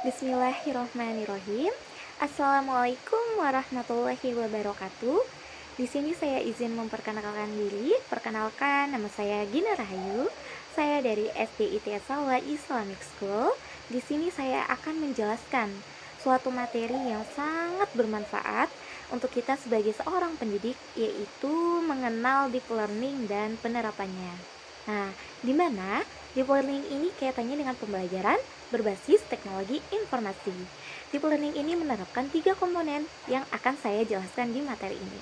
Bismillahirrohmanirrohim. Assalamualaikum warahmatullahi wabarakatuh. Di sini saya izin memperkenalkan diri. Perkenalkan, nama saya Gina Rahayu. Saya dari SDIT Salwa Islamic School. Di sini saya akan menjelaskan suatu materi yang sangat bermanfaat untuk kita sebagai seorang pendidik, yaitu mengenal deep learning dan penerapannya. Nah, di mana deep learning ini kaitannya dengan pembelajaran berbasis teknologi informasi. Deep learning ini menerapkan 3 komponen yang akan saya jelaskan di materi ini.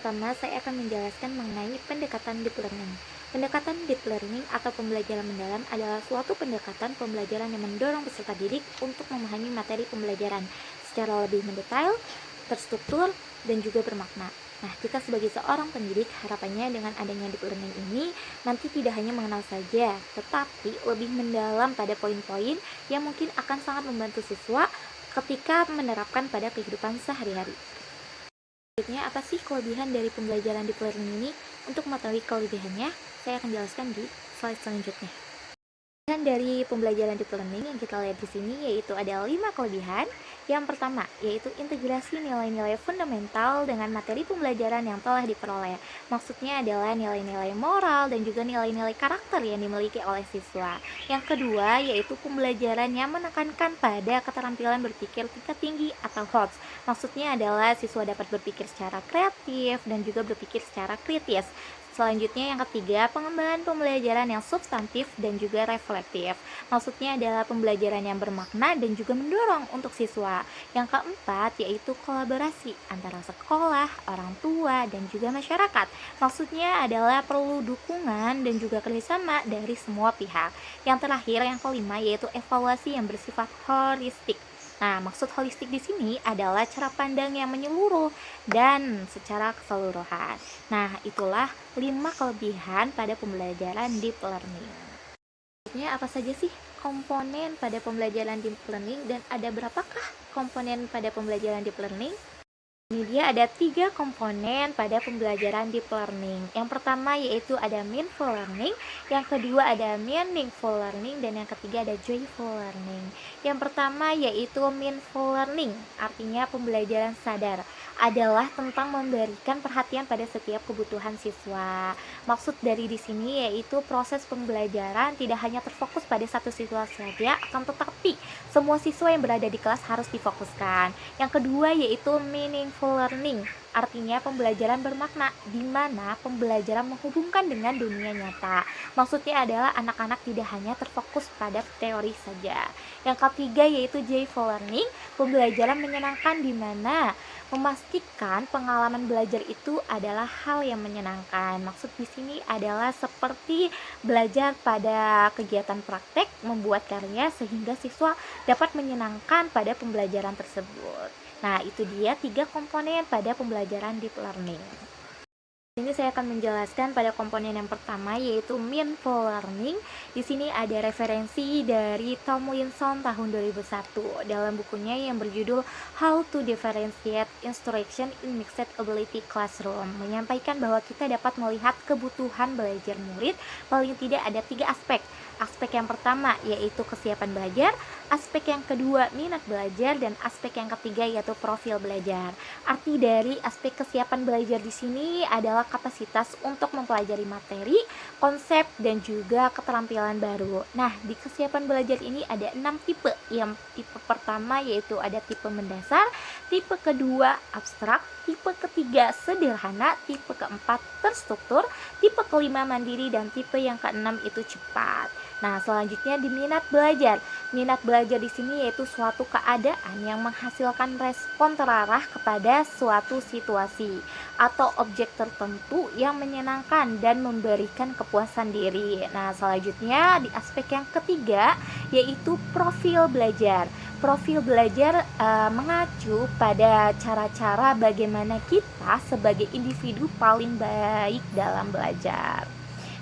Pertama, saya akan menjelaskan mengenai pendekatan deep learning. Pendekatan deep learning atau pembelajaran mendalam adalah suatu pendekatan pembelajaran yang mendorong peserta didik untuk memahami materi pembelajaran secara lebih mendetail, terstruktur, dan juga bermakna. Nah, kita sebagai seorang pendidik, harapannya dengan adanya deep learning ini nanti tidak hanya mengenal saja, tetapi lebih mendalam pada poin-poin yang mungkin akan sangat membantu siswa ketika menerapkan pada kehidupan sehari-hari. Selanjutnya, apa sih kelebihan dari pembelajaran deep learning ini? Untuk mengetahui kelebihannya, saya akan jelaskan di slide selanjutnya. Kelebihan dari pembelajaran deep learning yang kita lihat di sini yaitu ada 5 kelebihan. Yang pertama, yaitu integrasi nilai-nilai fundamental dengan materi pembelajaran yang telah diperoleh. Maksudnya adalah nilai-nilai moral dan juga nilai-nilai karakter yang dimiliki oleh siswa. Yang kedua, yaitu pembelajaran yang menekankan pada keterampilan berpikir tingkat tinggi atau HOTS. Maksudnya adalah siswa dapat berpikir secara kreatif dan juga berpikir secara kritis. Selanjutnya yang ketiga, pengembangan pembelajaran yang substantif dan juga reflektif. Maksudnya adalah pembelajaran yang bermakna dan juga mendorong untuk siswa. Yang keempat, yaitu kolaborasi antara sekolah, orang tua, dan juga masyarakat. Maksudnya adalah perlu dukungan dan juga kerjasama dari semua pihak. Yang terakhir, yang kelima, yaitu evaluasi yang bersifat holistik. Nah, maksud holistik di sini adalah cara pandang yang menyeluruh dan secara keseluruhan. Nah, itulah 5 kelebihan pada pembelajaran deep learning. Selanjutnya, apa saja sih komponen pada pembelajaran deep learning dan ada berapakah komponen pada pembelajaran deep learning? Ini dia ada 3 komponen pada pembelajaran deep learning. Yang pertama yaitu ada meaningful learning, yang kedua ada meaningful learning, dan yang ketiga ada joyful learning. Yang pertama yaitu meaningful learning, artinya pembelajaran sadar, adalah tentang memberikan perhatian pada setiap kebutuhan siswa. Maksud dari di sini yaitu proses pembelajaran tidak hanya terfokus pada satu siswa saja, akan tetapi semua siswa yang berada di kelas harus difokuskan. Yang kedua yaitu meaningful learning, artinya pembelajaran bermakna, di mana pembelajaran menghubungkan dengan dunia nyata. Maksudnya adalah anak-anak tidak hanya terfokus pada teori saja. Yang ketiga yaitu joyful learning, pembelajaran menyenangkan, di mana memastikan pengalaman belajar itu adalah hal yang menyenangkan. Maksud di sini adalah seperti belajar pada kegiatan praktek, membuat karya sehingga siswa dapat menyenangkan pada pembelajaran tersebut. Nah, itu dia 3 komponen pada pembelajaran deep learning. Ini saya akan menjelaskan pada komponen yang pertama yaitu meaningful learning. Di sini ada referensi dari Tomlinson tahun 2001 dalam bukunya yang berjudul How to Differentiate Instruction in Mixed Ability Classroom, menyampaikan bahwa kita dapat melihat kebutuhan belajar murid paling tidak ada 3 aspek. Aspek yang pertama yaitu kesiapan belajar, aspek yang kedua minat belajar, dan aspek yang ketiga yaitu profil belajar. Arti dari aspek kesiapan belajar di sini adalah kapasitas untuk mempelajari materi, konsep, dan juga keterampilan baru. Nah, di kesiapan belajar ini ada 6 tipe. Yang tipe pertama yaitu ada tipe mendasar, tipe kedua abstrak, tipe ketiga sederhana, tipe keempat terstruktur, tipe kelima mandiri, dan tipe yang keenam itu cepat. Nah, selanjutnya di minat belajar. Minat belajar di sini yaitu suatu keadaan yang menghasilkan respon terarah kepada suatu situasi atau objek tertentu yang menyenangkan dan memberikan kepuasan diri. Nah, selanjutnya di aspek yang ketiga yaitu profil belajar. Profil belajar mengacu pada cara-cara bagaimana kita sebagai individu paling baik dalam belajar.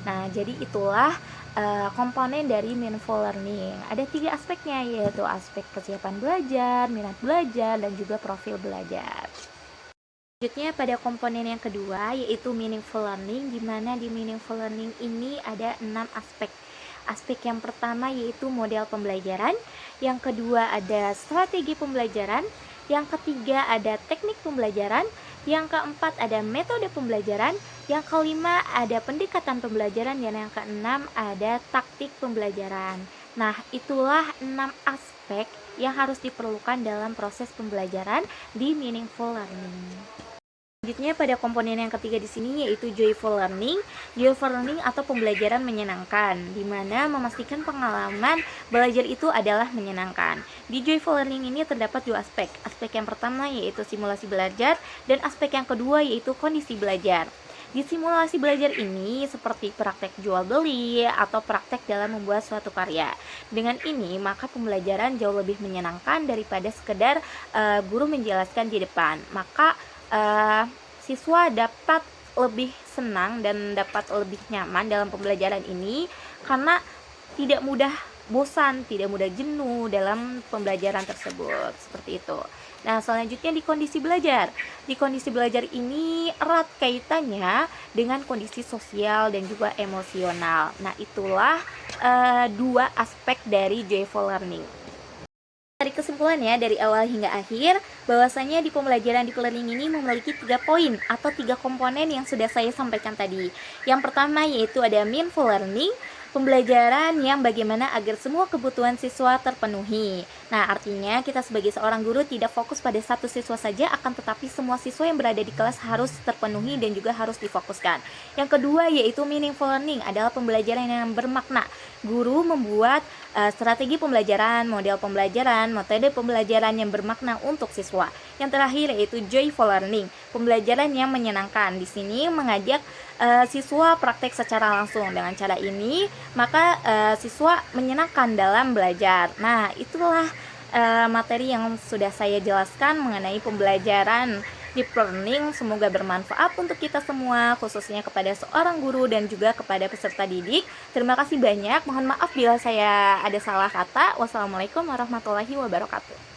Nah, jadi itulah komponen dari meaningful learning. Ada 3 aspeknya, yaitu aspek kesiapan belajar, minat belajar, dan juga profil belajar. Selanjutnya pada komponen yang kedua yaitu meaningful learning, di mana di meaningful learning ini ada 6 aspek. aspek yang pertama yaitu model pembelajaran, yang kedua ada strategi pembelajaran, yang ketiga ada teknik pembelajaran, yang keempat ada metode pembelajaran, yang kelima ada pendekatan pembelajaran, dan yang keenam ada taktik pembelajaran. Nah, itulah 6 aspek yang harus diperlukan dalam proses pembelajaran di meaningful learning. Selanjutnya pada komponen yang ketiga di sini yaitu joyful learning. Joyful learning atau pembelajaran menyenangkan, di mana memastikan pengalaman belajar itu adalah menyenangkan. Di joyful learning ini terdapat dua aspek. Aspek yang pertama yaitu simulasi belajar, dan aspek yang kedua yaitu kondisi belajar. Di simulasi belajar ini seperti praktek jual beli atau praktek dalam membuat suatu karya. Dengan ini maka pembelajaran jauh lebih menyenangkan daripada sekedar guru menjelaskan di depan. Maka siswa dapat lebih senang dan dapat lebih nyaman dalam pembelajaran ini karena tidak mudah bosan, tidak mudah jenuh dalam pembelajaran tersebut, seperti itu. Nah, selanjutnya di kondisi belajar. Di kondisi belajar ini erat kaitannya dengan kondisi sosial dan juga emosional. Nah, itulah dua aspek dari joyful learning. Dari kesimpulannya dari awal hingga akhir, bahwasanya di pembelajaran di learning ini memiliki 3 poin atau 3 komponen yang sudah saya sampaikan tadi. Yang pertama yaitu ada meaningful learning, pembelajaran yang bagaimana agar semua kebutuhan siswa terpenuhi. Nah, artinya kita sebagai seorang guru tidak fokus pada satu siswa saja, akan tetapi semua siswa yang berada di kelas harus terpenuhi dan juga harus difokuskan. Yang kedua yaitu meaningful learning adalah pembelajaran yang bermakna. Guru membuat strategi pembelajaran, model pembelajaran, metode pembelajaran yang bermakna untuk siswa. Yang terakhir yaitu joyful learning, pembelajaran yang menyenangkan. Di sini mengajak siswa praktek secara langsung. Dengan cara ini maka siswa menyenangkan dalam belajar. Nah, itulah materi yang sudah saya jelaskan mengenai pembelajaran deep learning. Semoga bermanfaat untuk kita semua, khususnya kepada seorang guru dan juga kepada peserta didik. Terima kasih banyak. Mohon maaf bila saya ada salah kata. Wassalamualaikum warahmatullahi wabarakatuh.